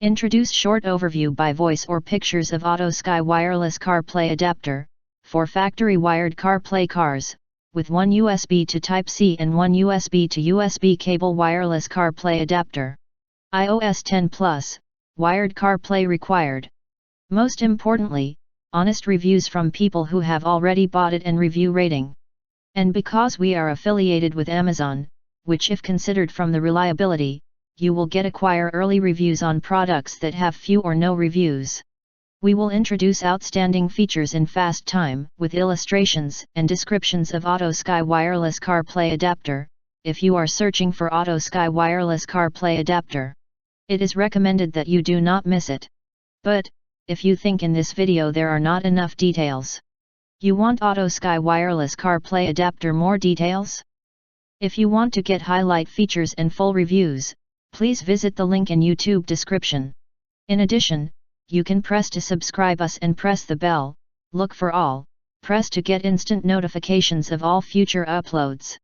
Introduce short overview by voice or pictures of AutoSky Wireless CarPlay Adapter, for factory wired CarPlay cars, with one USB to Type-C and one USB to USB cable wireless CarPlay adapter. iOS 10 Plus, wired CarPlay required. Most importantly, honest reviews from people who have already bought it and review rating. And because we are affiliated with Amazon, which if considered from the reliability, you will acquire early reviews on products that have few or no reviews. We will introduce outstanding features in fast time with illustrations and descriptions of AutoSky Wireless CarPlay Adapter. If you are searching for AutoSky Wireless CarPlay Adapter, it is recommended that you do not miss it. But, if you think in this video there are not enough details, you want AutoSky Wireless CarPlay Adapter more details? If you want to get highlight features and full reviews, please visit the link in YouTube description. In addition, you can press to subscribe us and press the bell, look for all, press to get instant notifications of all future uploads.